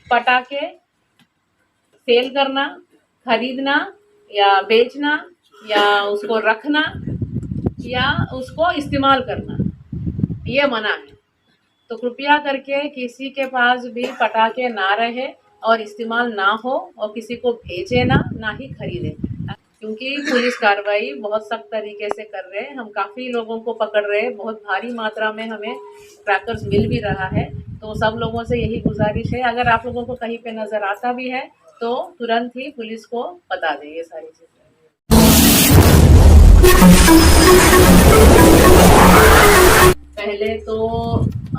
पटाखे सेल करना, खरीदना या बेचना या उसको रखना या उसको इस्तेमाल करना ये मना है। तो कृपया करके किसी के पास भी पटाखे ना रहे और इस्तेमाल ना हो और किसी को भेजे ना ही खरीदे, क्योंकि पुलिस कार्रवाई बहुत सख्त तरीके से कर रहे हैं। हम काफ़ी लोगों को पकड़ रहे हैं, बहुत भारी मात्रा में हमें क्रैकर्स मिल भी रहा है। तो सब लोगों से यही गुजारिश है, अगर आप लोगों को कहीं पे नज़र आता भी है तो तुरंत ही पुलिस को बता दें ये सारी चीज़ें। पहले तो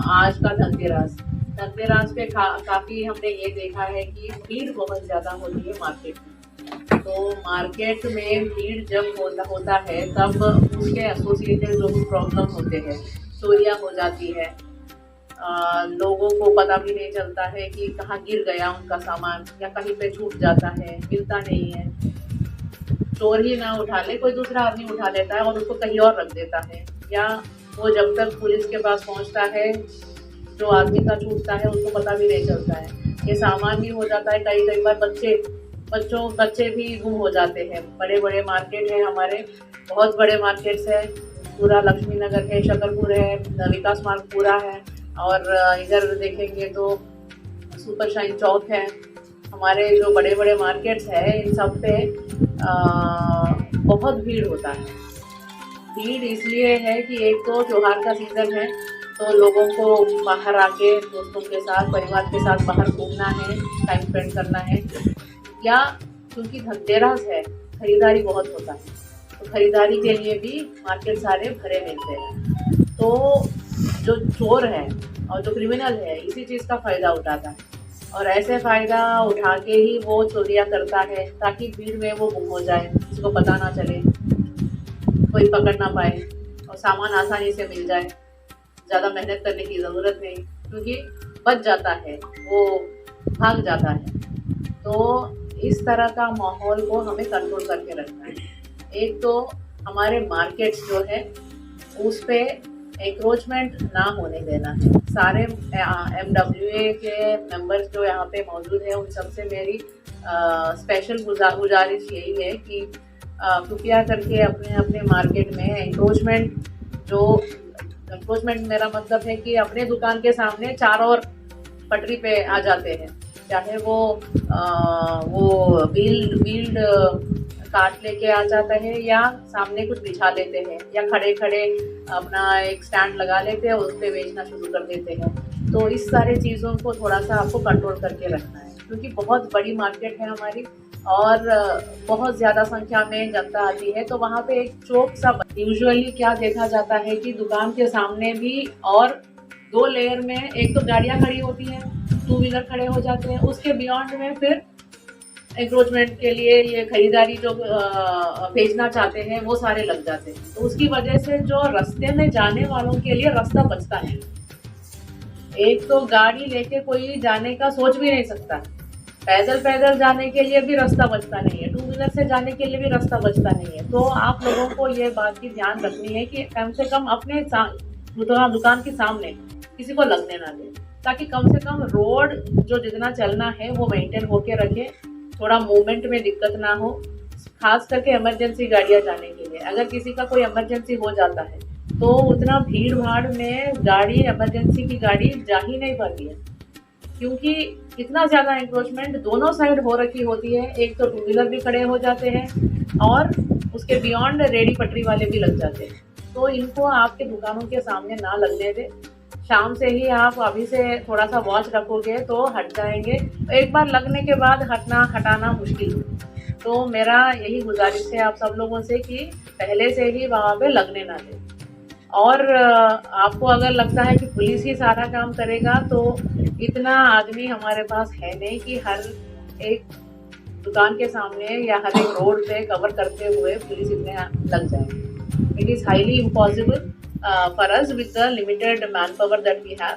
आज का धनतेरस पे काफ़ी हमने ये देखा है कि भीड़ बहुत ज़्यादा होती है मार्केट में। तो मार्केट में भीड़ जब होता है तब उसके एसोसिएटेड जो भी प्रॉब्लम होते हैं, चोरियाँ हो जाती है, लोगों को पता भी नहीं चलता है कि कहाँ गिर गया उनका सामान या कहीं पे छूट जाता है, मिलता नहीं है। चोर ही ना उठा ले, कोई दूसरा आदमी उठा लेता है और उसको कहीं और रख देता है, या वो जब तक पुलिस के पास पहुंचता है जो आदमी का छूटता है उसको पता भी नहीं चलता है। ये सामान भी हो जाता है, कई बार बच्चे भी गुम हो जाते हैं। बड़े बड़े मार्केट है हमारे, बहुत बड़े मार्केट्स है, पूरा लक्ष्मी नगर है, शकरपुर है, विकास मार्ग पूरा है, और इधर देखेंगे तो सुपर शाइन चौक है। हमारे जो बड़े बड़े मार्केट्स है इन सब पे बहुत भीड़ होता है। भीड़ इसलिए है कि एक तो त्योहार का सीज़न है, तो लोगों को बाहर आके दोस्तों के साथ, परिवार के साथ बाहर घूमना है, टाइम स्पेंड करना है, या क्योंकि धनतेरस है खरीदारी बहुत होता है, तो खरीदारी के लिए भी मार्केट सारे भरे मिलते हैं। तो जो चोर है और जो क्रिमिनल है इसी चीज़ का फ़ायदा उठाता है, और ऐसे फ़ायदा उठा के ही वो चोरियाँ करता है ताकि भीड़ में वो गुम हो जाए, किसी को पता ना चले, कोई पकड़ ना पाए और सामान आसानी से मिल जाए। ज़्यादा मेहनत करने की ज़रूरत नहीं, क्योंकि बच जाता है, वो भाग जाता है। तो इस तरह का माहौल को हमें कंट्रोल करके रखना है। एक तो हमारे मार्केट्स जो है उस पे एंक्रोचमेंट ना होने देना है। सारे MWA के मेंबर्स जो यहाँ पे मौजूद हैं उन सबसे मेरी स्पेशल गुजारिश यही है कि कृपया करके अपने अपने मार्केट में एंक्रोचमेंट मेरा मतलब है कि अपने दुकान के सामने चारों ओर पटरी पे आ जाते हैं, चाहे वो व्हील्ड काट लेके आ जाता है या सामने कुछ बिछा लेते हैं या खड़े खड़े अपना एक स्टैंड लगा लेते हैं और उस पर बेचना शुरू कर देते हैं। तो इस सारे चीज़ों को थोड़ा सा आपको कंट्रोल करके रखना है, क्योंकि बहुत बड़ी मार्केट है हमारी और बहुत ज़्यादा संख्या में जनता आती है। तो वहाँ पे एक चौक सा यूजुअली क्या देखा जाता है कि दुकान के सामने भी और 2 लेयर में एक तो गाड़ियाँ खड़ी होती हैं, 2 व्हीलर खड़े हो जाते हैं, उसके बियॉन्ड में फिर एंक्रोचमेंट के लिए ये खरीदारी जो भेजना चाहते हैं वो सारे लग जाते हैं। तो उसकी वजह से जो रास्ते में जाने वालों के लिए रास्ता बचता है। एक तो गाड़ी लेके कोई जाने का सोच भी नहीं सकता, पैदल जाने के लिए भी रास्ता बचता नहीं है, 2 व्हीलर से जाने के लिए भी रास्ता बचता नहीं है। तो आप लोगों को ये बात की ध्यान रखनी है कि कम से कम अपने दुकान के सामने किसी को लगने ना दें, ताकि कम से कम रोड जो जितना चलना है वो मेंटेन होके रखे, थोड़ा मूवमेंट में दिक्कत ना हो, खास करके इमरजेंसी गाड़ियाँ जाने के लिए। अगर किसी का कोई इमरजेंसी हो जाता है तो उतना भीड़ भाड़ में गाड़ी, इमरजेंसी की गाड़ी जा ही नहीं पाती है, क्योंकि इतना ज़्यादा एंक्रोचमेंट दोनों साइड हो रखी होती है। एक तो 2 व्हीलर भी खड़े हो जाते हैं और उसके बियॉन्ड रेडी पटरी वाले भी लग जाते हैं। तो इनको आपके दुकानों के सामने ना लगने दें। शाम से ही आप अभी से थोड़ा सा वॉच रखोगे तो हट जाएंगे, एक बार लगने के बाद हटाना मुश्किल है। तो मेरा यही गुजारिश है आप सब लोगों से कि पहले से ही वहाँ पे लगने ना दें। और आपको अगर लगता है कि पुलिस ही सारा काम करेगा, तो इतना आदमी हमारे पास है नहीं कि हर एक दुकान के सामने या हर एक रोड पे कवर करते हुए पुलिस इतने लग जाएंगे। It is highly impossible for us with the limited manpower that we have.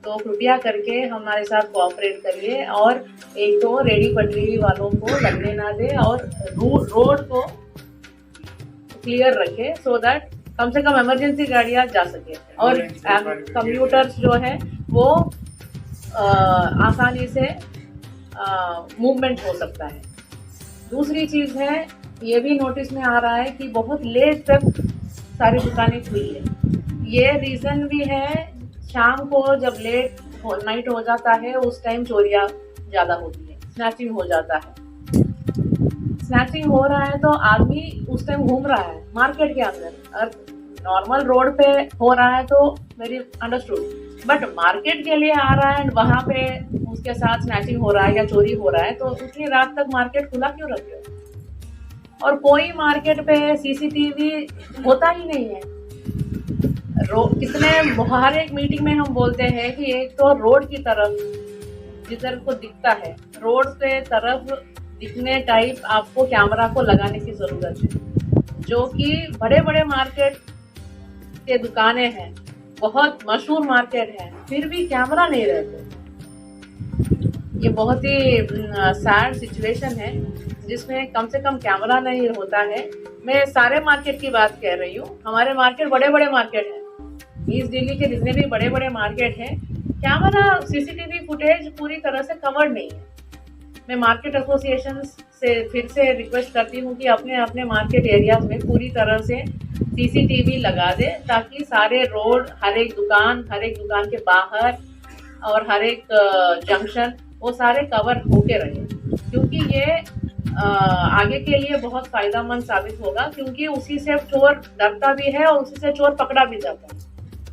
तो कृपया करके हमारे साथ कोऑपरेट करिए और एक तो रेडी पटरी वालों को लगने ना दें और रोड को क्लियर रखें, सो दैट कम से कम इमरजेंसी गाड़ियाँ जा सके और कम्यूटर्स जो है वो आसानी से मूवमेंट हो सकता है। दूसरी चीज़ है, ये भी नोटिस में आ रहा है कि बहुत लेट तक सारी दुकानें खुली है। ये रीज़न भी है, शाम को जब लेट नाइट हो जाता है उस टाइम चोरियाँ ज़्यादा होती है, स्नैचिंग हो जाता है। स्नैचिंग हो रहा है तो आदमी उस टाइम घूम रहा है मार्केट के अंदर, और नॉर्मल रोड पे हो रहा है तो वेरी अंडरस्टूड, बट मार्केट के लिए आ रहा है वहाँ पे उसके साथ स्नैचिंग हो रहा है या चोरी हो रहा है, तो उतनी रात तक मार्केट खुला क्यों रखे हो? और कोई मार्केट पे सीसीटीवी होता ही नहीं है। कितने हर एक मीटिंग में हम बोलते हैं कि एक तो रोड की तरफ जिधर को दिखता है, रोड पे तरफ दिखने टाइप आपको कैमरा को लगाने की ज़रूरत है। जो कि बड़े बड़े मार्केट के दुकानें हैं, बहुत मशहूर मार्केट है, फिर भी कैमरा नहीं रहते। ये बहुत ही सैड सिचुएशन है जिसमें कम से कम कैमरा नहीं होता है। मैं सारे मार्केट की बात कह रही हूँ, हमारे मार्केट बड़े बड़े मार्केट हैं, ईस्ट दिल्ली के जितने भी बड़े बड़े मार्केट हैं, कैमरा सीसीटीवी फुटेज पूरी तरह से कवर्ड नहीं है। मैं मार्केट एसोसिएशन से फिर से रिक्वेस्ट करती हूँ कि अपने अपने मार्केट एरियाज में पूरी तरह से सीसीटीवी लगा दे, ताकि सारे रोड, हर एक दुकान के बाहर और हर एक जंक्शन वो सारे कवर होके रहे, क्योंकि ये आगे के लिए बहुत फ़ायदेमंद साबित होगा, क्योंकि उसी से चोर डरता भी है और उसी से चोर पकड़ा भी जाता है।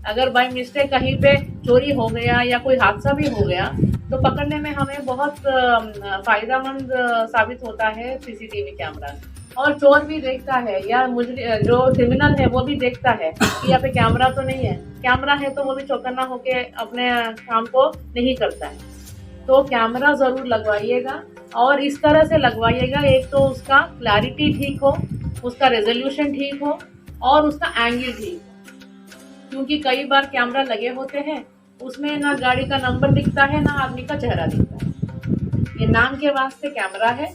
अगर बाय मिस्टेक कहीं पे चोरी हो गया या कोई हादसा भी हो गया तो पकड़ने में हमें बहुत फ़ायदेमंद साबित होता है सीसीटीवी कैमरा। और चोर भी देखता है, या जो क्रिमिनल है वो भी देखता है कि यहाँ पे कैमरा तो नहीं है, कैमरा है तो वो भी चौकन्ना होके अपने काम को नहीं करता है। तो कैमरा ज़रूर लगवाइएगा, और इस तरह से लगवाइएगा, एक तो उसका क्लैरिटी ठीक हो, उसका रेजोल्यूशन ठीक हो और उसका एंगल ठीक हो। क्योंकि कई बार कैमरा लगे होते हैं, उसमें ना गाड़ी का नंबर दिखता है ना आदमी का चेहरा दिखता है। ये नाम के वास्ते कैमरा है।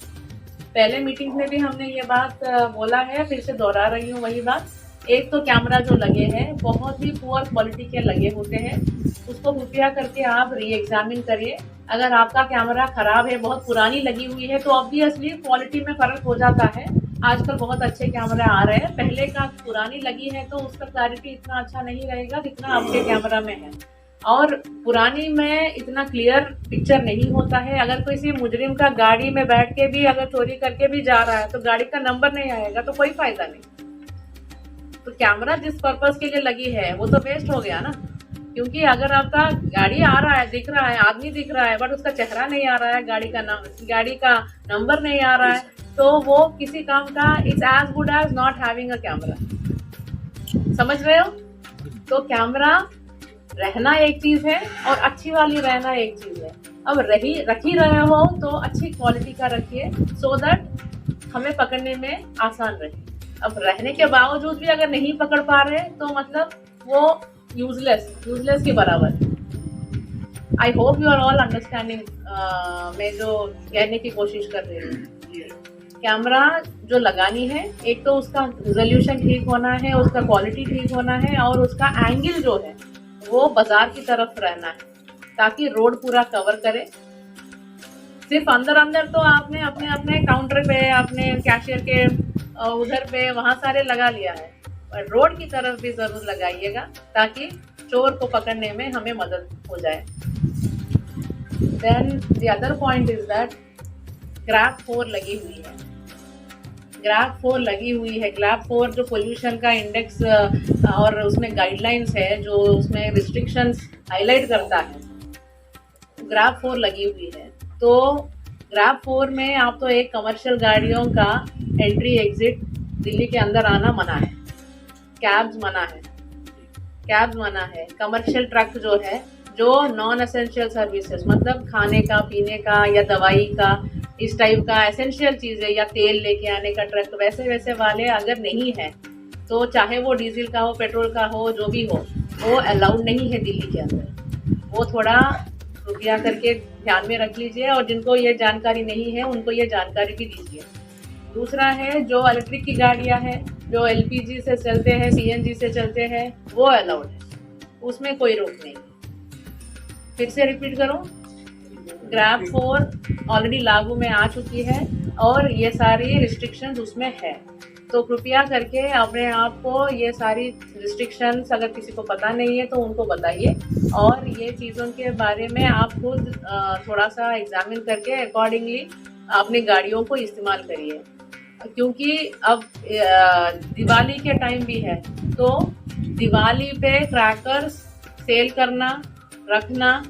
पहले मीटिंग में भी हमने ये बात बोला है, फिर से दोहरा रही हूँ वही बात। एक तो कैमरा जो लगे हैं बहुत ही पुअर क्वालिटी के लगे होते हैं, उसको कृपया करके आप री एग्जामिन करिए। अगर आपका कैमरा ख़राब है, बहुत पुरानी लगी हुई है, तो ऑब्वियसली क्वालिटी में फ़र्क हो जाता है। आजकल बहुत अच्छे कैमरे आ रहे हैं, पहले का पुरानी लगी है तो उसका क्लैरिटी इतना अच्छा नहीं रहेगा जितना आपके कैमरा में है, और पुरानी में इतना क्लियर पिक्चर नहीं होता है। अगर किसी मुजरिम का गाड़ी में बैठ के भी अगर चोरी करके भी जा रहा है तो गाड़ी का नंबर नहीं आएगा तो कोई फ़ायदा नहीं। तो कैमरा जिस पर्पज़ के लिए लगी है वो तो वेस्ट हो गया ना, क्योंकि अगर आपका गाड़ी आ रहा है, दिख रहा है, आदमी दिख रहा है, बट उसका चेहरा नहीं आ रहा है, गाड़ी का नंबर नहीं आ रहा है, तो वो किसी काम का it's as good as not having a camera. समझ रहे हो? तो कैमरा रहना एक चीज़ है और अच्छी वाली रहना एक चीज़ है। अब रख ही रहे हो तो अच्छी क्वालिटी का रखिए, सो दैट हमें पकड़ने में आसान रहे। अब रहने के बावजूद भी अगर नहीं पकड़ पा रहे तो मतलब वो यूजलेस के बराबर। I hope you are all understanding मैं जो कहने की कोशिश कर रही हूँ। कैमरा जो लगानी है, एक तो उसका रिजोल्यूशन ठीक होना है, उसका क्वालिटी ठीक होना है, और उसका एंगल जो है वो बाजार की तरफ रहना है, ताकि रोड पूरा कवर करे। सिर्फ अंदर तो आपने अपने अपने काउंटर पे, अपने कैशियर के उधर पे वहाँ सारे लगा लिया है, पर रोड की तरफ भी ज़रूर लगाइएगा ताकि चोर को पकड़ने में हमें मदद हो जाए। Then the other point is that grab 4 लगी हुई है। ग्रैब 4 जो पोल्यूशन का इंडेक्स और उसमें गाइडलाइंस है, जो उसमें रिस्ट्रिक्शंस हाईलाइट करता है, ग्रैब 4 लगी हुई है। तो ग्रैब 4 में आप तो एक कमर्शियल गाड़ियों का एंट्री एग्जिट दिल्ली के अंदर आना मना है, कैब्स मना है, कमर्शियल ट्रक जो है, जो नॉन एसेंशियल सर्विसेज मतलब खाने का, पीने का या दवाई का, इस टाइप का एसेंशियल चीज़ें, या तेल लेके आने का ट्रक, वैसे वाले अगर नहीं है तो चाहे वो डीजल का हो, पेट्रोल का हो, जो भी हो, वो अलाउड नहीं है दिल्ली के अंदर। वो थोड़ा कृपया करके ध्यान में रख लीजिए, और जिनको ये जानकारी नहीं है उनको ये जानकारी भी दीजिए। दूसरा है, जो इलेक्ट्रिक की गाड़ियाँ हैं, जो LPG से चलते हैं, CNG से चलते हैं, वो अलाउड है, उसमें कोई रोक नहीं। फिर से रिपीट करूं, ग्रैब 4 ऑलरेडी लागू में आ चुकी है और ये सारी रिस्ट्रिक्शंस उसमें है। तो कृपया करके अपने आप को ये सारी रिस्ट्रिक्शंस अगर किसी को पता नहीं है तो उनको बताइए और ये चीज़ों के बारे में आप खुद थोड़ा सा एग्जामिन करके अकॉर्डिंगली अपनी गाड़ियों को इस्तेमाल करिए, क्योंकि अब दिवाली के टाइम भी है तो दिवाली पे क्रैकर्स सेल करना, रखना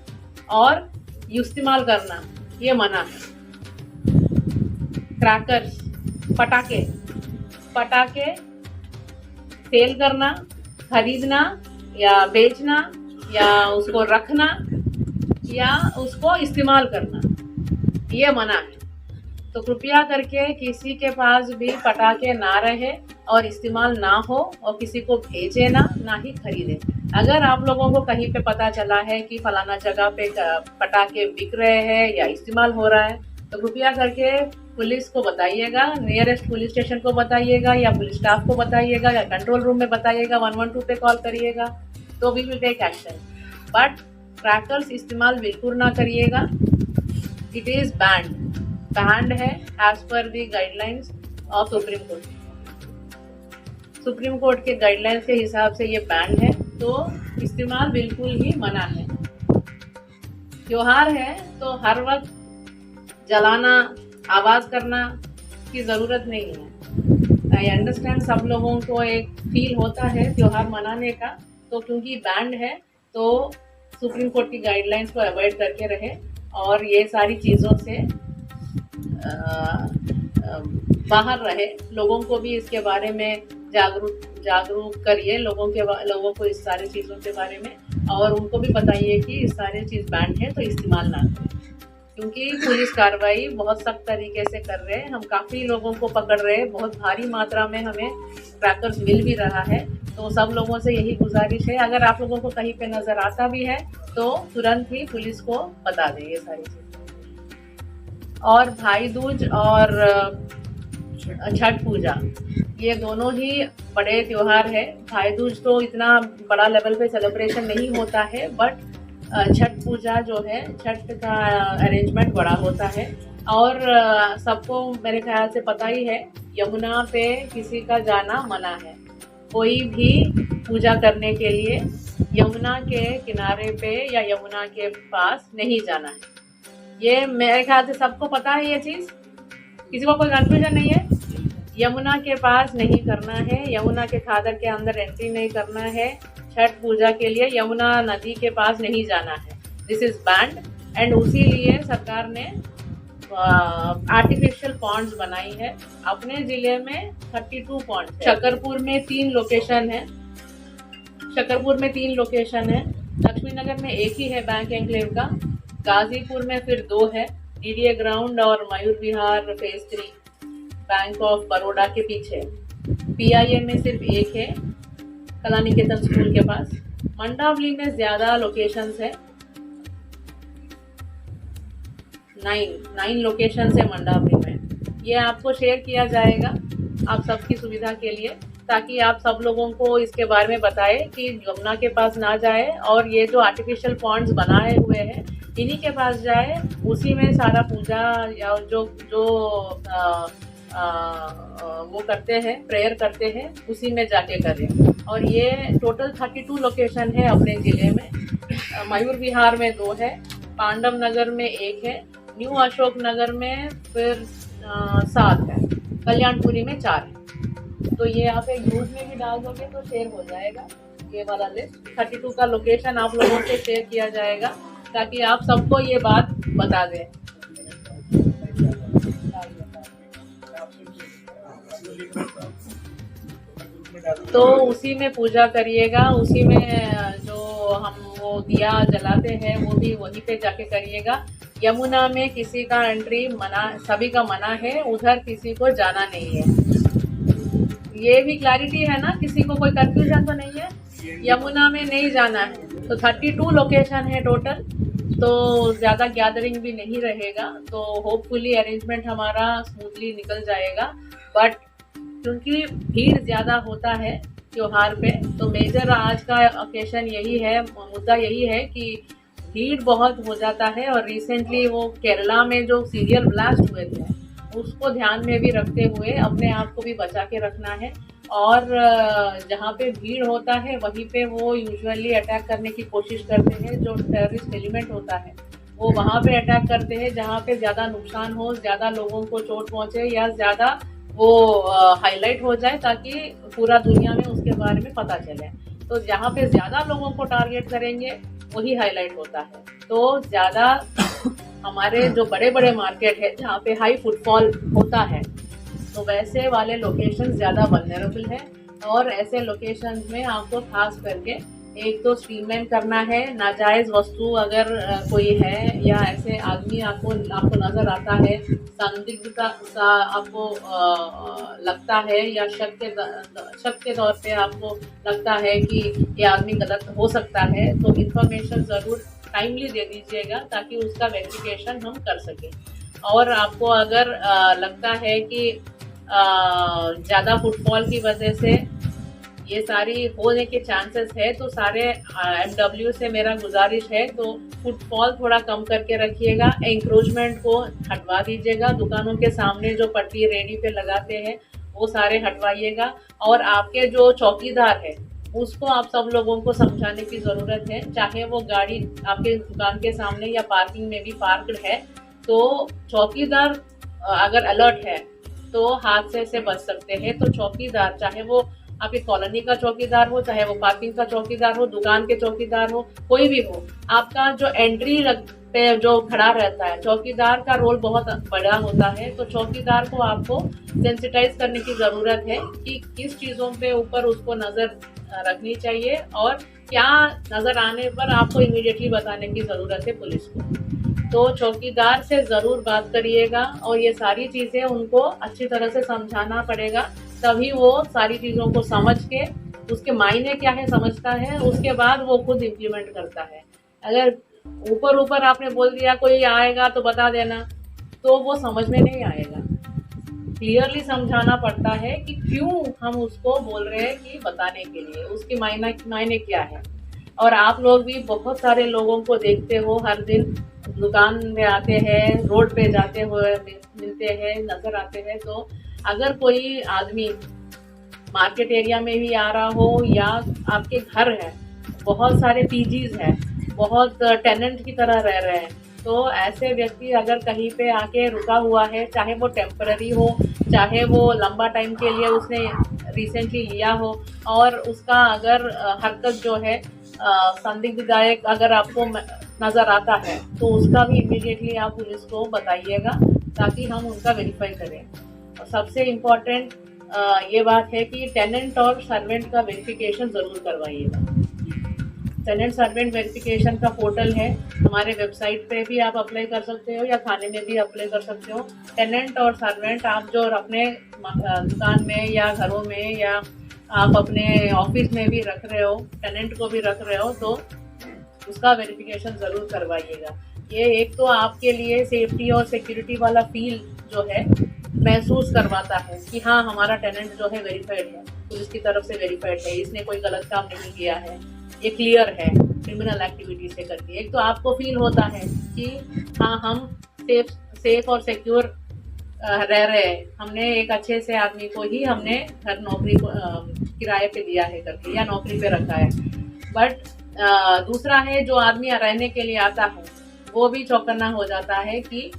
और इस्तेमाल करना ये मना है। क्रैकर्स, पटाखे सेल करना, खरीदना या बेचना या उसको रखना या उसको इस्तेमाल करना ये मना है। तो कृपया करके किसी के पास भी पटाखे ना रहे और इस्तेमाल ना हो और किसी को भेजे ना ही खरीदे। अगर आप लोगों को कहीं पे पता चला है कि फलाना जगह पे पटाखे बिक रहे हैं या इस्तेमाल हो रहा है तो कृपया करके पुलिस को बताइएगा, नियरेस्ट पुलिस स्टेशन को बताइएगा या पुलिस स्टाफ को बताइएगा या कंट्रोल रूम में बताइएगा, 112 पे कॉल करिएगा तो we will take action. But crackers इस्तेमाल बिल्कुल ना करिएगा, इट इज़ बैंड है as per the guidelines of supreme court. Supreme court के गाइडलाइंस के हिसाब से ये बैंड है तो इस्तेमाल बिल्कुल ही मना है। त्योहार है तो हर वक्त जलाना, आवाज़ करना की ज़रूरत नहीं है। आई अंडरस्टैंड सब लोगों को एक फील होता है त्योहार मनाने का, तो क्योंकि बैंड है तो सुप्रीम कोर्ट की गाइडलाइंस को अवॉइड करके रहे और ये सारी चीज़ों से बाहर रहे। लोगों को भी इसके बारे में जागरूक करिए, लोगों को इस सारी चीज़ों के बारे में, और उनको भी बताइए कि इस सारी चीज़ बैंड है तो इस्तेमाल ना करें, क्योंकि पुलिस कार्रवाई बहुत सख्त तरीके से कर रहे हैं। हम काफ़ी लोगों को पकड़ रहे हैं, बहुत भारी मात्रा में हमें क्रैकर्स मिल भी रहा है। तो सब लोगों से यही गुजारिश है, अगर आप लोगों को कहीं पे नज़र आता भी है तो तुरंत ही पुलिस को बता दें ये सारी चीज़ें। और भाई दूज और छठ पूजा ये दोनों ही बड़े त्यौहार है। भाई दूज तो इतना बड़ा लेवल पे सेलिब्रेशन नहीं होता है, बट छठ पूजा जो है, छठ का अरेंजमेंट बड़ा होता है। और सबको मेरे ख्याल से पता ही है, यमुना पे किसी का जाना मना है। कोई भी पूजा करने के लिए यमुना के किनारे पे या यमुना के पास नहीं जाना है। ये मेरे ख्याल से सबको पता है ये चीज़, किसी को कोई कन्फ्यूजन नहीं है। यमुना के पास नहीं करना है, यमुना के खादर के अंदर एंट्री नहीं करना है। छठ पूजा के लिए यमुना नदी के पास नहीं जाना है। This is band. एंड उसी लिए सरकार ने आर्टिफिशियल पॉन्ड्स बनाई है। अपने ज़िले में 32 पॉन्ड, शकरपुर में 3 लोकेशन है, लक्ष्मी नगर में एक ही है बैंक एन्क्लेव का, गाजीपुर में फिर 2 है, डीडीए ग्राउंड और Mayur Vihar phase 3 bank of Baroda के पीछे। पीआईए में सिर्फ 1 है, कला निकेतन स्कूल के पास। मंडावली में ज़्यादा लोकेशंस है, 9 लोकेशंस है मंडावली में। ये आपको शेयर किया जाएगा आप सबकी सुविधा के लिए, ताकि आप सब लोगों को इसके बारे में बताएं कि यमुना के पास ना जाए और ये जो आर्टिफिशियल पॉन्ड्स बनाए हुए हैं इन्हीं के पास जाए, उसी में सारा पूजा या जो वो करते हैं, प्रेयर करते हैं, उसी में जाके करें। और ये टोटल 32 लोकेशन है अपने ज़िले में। मयूर विहार में 2 है, पांडव नगर में 1 है, न्यू अशोक नगर में फिर 7 है, कल्याणपुरी में 4 है। तो ये आप एक ग्रुप में भी डाल दोगे तो शेयर हो जाएगा ये वाला लिस्ट। 32 का लोकेशन आप लोगों से शेयर किया जाएगा ताकि आप सबको ये बात बता दें। तो उसी में पूजा करिएगा, उसी में जो हम वो दिया जलाते हैं वो भी वहीं पे जाके करिएगा। यमुना में किसी का एंट्री मना, सभी का मना है, उधर किसी को जाना नहीं है। ये भी क्लैरिटी है ना, किसी को कोई कंफ्यूजन तो नहीं है, यमुना में नहीं जाना है। तो 32 लोकेशन है टोटल, तो ज़्यादा गैदरिंग भी नहीं रहेगा, तो होपफुली अरेंजमेंट हमारा स्मूथली निकल जाएगा। बट क्योंकि भीड़ ज़्यादा होता है त्योहार पे, तो मेजर आज का ओकेशन यही है, मुद्दा यही है कि भीड़ बहुत हो जाता है। और रिसेंटली वो केरला में जो सीरियल ब्लास्ट हुए थे उसको ध्यान में भी रखते हुए अपने आप को भी बचा के रखना है। और जहाँ पे भीड़ होता है वहीं पे वो यूजुअली अटैक करने की कोशिश करते हैं। जो टेररिस्ट एलिमेंट होता है वो वहाँ पे अटैक करते हैं जहाँ पे ज़्यादा नुकसान हो, ज़्यादा लोगों को चोट पहुँचे या ज़्यादा वो हाईलाइट हो जाए, ताकि पूरा दुनिया में उसके बारे में पता चले। तो जहाँ पे ज़्यादा लोगों को टारगेट करेंगे वही हाईलाइट होता है। तो ज़्यादा हमारे जो बड़े बड़े मार्केट है जहाँ पे हाई फुटफॉल होता है, तो वैसे वाले लोकेशन ज़्यादा वल्नरेबल है। और ऐसे लोकेशन में आपको खास करके एक तो स्ट्रीमलाइन करना है। नाजायज़ वस्तु अगर कोई है या ऐसे आदमी आपको नज़र आता है, संदिग्धता सा आपको लगता है या शक के तौर पे आपको लगता है कि ये आदमी गलत हो सकता है, तो इन्फॉर्मेशन ज़रूर टाइमली दे दीजिएगा ताकि उसका वेरिफिकेशन हम कर सकें। और आपको अगर लगता है कि ज़्यादा फुटफॉल की वजह से ये सारी होने के चांसेस है, तो सारे एमडब्ल्यू से मेरा गुजारिश है तो फुटफॉल थोड़ा कम करके रखिएगा। एंक्रोचमेंट को हटवा दीजिएगा। दुकानों के सामने जो पट्टी रेडी पे लगाते हैं वो सारे हटवाइएगा। और आपके जो चौकीदार है उसको आप सब लोगों को समझाने की ज़रूरत है। चाहे वो गाड़ी आपके दुकान के सामने या पार्किंग में भी पार्कड है, तो चौकीदार अगर अलर्ट है तो हादसे से बच सकते हैं। तो चौकीदार, चाहे वो आपकी कॉलोनी का चौकीदार हो, चाहे वो पार्किंग का चौकीदार हो, दुकान के चौकीदार हो, कोई भी हो, आपका जो एंट्री पे जो खड़ा रहता है, चौकीदार का रोल बहुत बड़ा होता है। तो चौकीदार को आपको सेंसिटाइज करने की ज़रूरत है कि किस चीज़ों पे ऊपर उसको नज़र रखनी चाहिए और क्या नज़र आने पर आपको इमीडिएटली बताने की ज़रूरत है पुलिस को। तो चौकीदार से ज़रूर बात करिएगा और ये सारी चीज़ें उनको अच्छी तरह से समझाना पड़ेगा, तभी वो सारी चीज़ों को समझ के उसके मायने क्या है समझता है, उसके बाद वो खुद इम्प्लीमेंट करता है। अगर ऊपर आपने बोल दिया कोई आएगा तो बता देना, तो वो समझ में नहीं आएगा। क्लियरली समझाना पड़ता है कि क्यों हम उसको बोल रहे हैं कि बताने के लिए, उसकी मायने क्या है। और आप लोग भी बहुत सारे लोगों को देखते हो, हर दिन दुकान में आते हैं, रोड पे जाते हुए मिलते हैं, नज़र आते हैं। तो अगर कोई आदमी मार्केट एरिया में भी आ रहा हो या आपके घर है, बहुत सारे पीजीज हैं, बहुत टेनेंट की तरह रह रहे हैं, तो ऐसे व्यक्ति अगर कहीं पे आके रुका हुआ है, चाहे वो टेम्पररी हो, चाहे वो लंबा टाइम के लिए उसने रिसेंटली लिया हो, और उसका अगर हरकत जो है संदिग्धदायक अगर आपको नज़र आता है, तो उसका भी इमीडिएटली आप पुलिस को बताइएगा ताकि हम उनका वेरीफाई करें। और सबसे इम्पोर्टेंट ये बात है कि टेनेंट और सर्वेंट का वेरिफिकेशन ज़रूर करवाइएगा। टेनेंट सर्वेंट वेरिफिकेशन का पोर्टल है, हमारे वेबसाइट पे भी आप अप्लाई कर सकते हो या थाने में भी अप्लाई कर सकते हो। टेनेंट और सर्वेंट आप जो अपने दुकान में या घरों में या आप अपने ऑफिस में भी रख रहे हो, टेनेंट को भी रख रहे हो, तो उसका वेरिफिकेशन ज़रूर करवाइएगा। ये एक तो आपके लिए सेफ्टी और सिक्योरिटी वाला फील जो है महसूस करवाता है कि हाँ, हमारा टेनेंट जो है वेरीफाइड है, पुलिस की तरफ से वेरीफाइड है, इसने कोई गलत काम नहीं किया है, ये क्लियर है क्रिमिनल एक्टिविटी से करके। एक तो आपको फील होता है कि हाँ, हम सेफ और सिक्योर रह रहे हैं, हमने एक अच्छे से आदमी को ही हमने घर नौकरी को किराए पे दिया है करके या नौकरी पे रखा है। बट दूसरा है जो आदमी रहने के लिए आता है, वो भी चौकन्ना हो जाता है कि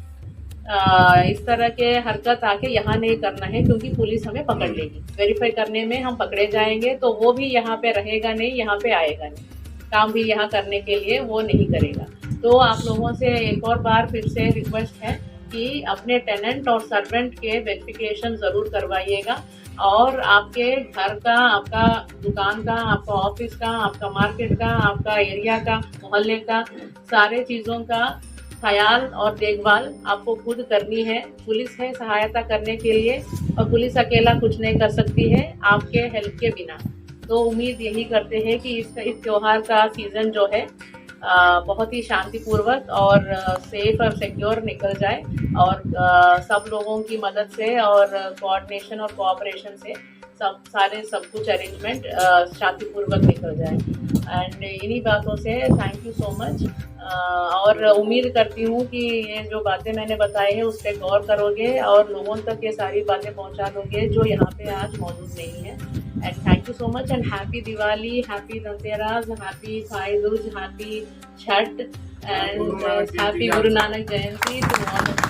इस तरह के हरकत आके यहाँ नहीं करना है, क्योंकि पुलिस हमें पकड़ लेगी, वेरीफाई करने में हम पकड़े जाएंगे, तो वो भी यहाँ पे रहेगा नहीं, यहाँ पे आएगा नहीं, काम भी यहाँ करने के लिए वो नहीं करेगा। तो आप लोगों से एक और बार फिर से रिक्वेस्ट है कि अपने टेनेंट और सर्वेंट के वेरिफिकेशन ज़रूर करवाइएगा। और आपके घर का, आपका दुकान का, आपका ऑफिस का, आपका मार्केट का, आपका एरिया का, मोहल्ले का, सारे चीज़ों का ख्याल और देखभाल आपको खुद करनी है। पुलिस है सहायता करने के लिए, और पुलिस अकेला कुछ नहीं कर सकती है आपके हेल्प के बिना। तो उम्मीद यही करते हैं कि इस त्यौहार का सीज़न जो है बहुत ही शांतिपूर्वक और सेफ और सिक्योर निकल जाए, और सब लोगों की मदद से और कोऑर्डिनेशन और कोऑपरेशन से सब कुछ अरेंजमेंट शांतिपूर्वक निकल जाए। एंड इन्हीं बातों से थैंक यू सो मच। और उम्मीद करती हूँ कि ये जो बातें मैंने बताई हैं उस पर गौर करोगे और लोगों तक ये सारी बातें पहुँचा दोगे जो यहाँ पे आज मौजूद नहीं है। And thank you so much and happy Diwali, happy Dhanteras, happy Bhai Dooj, happy Chhath and happy Guru Nanak Jayanti to all.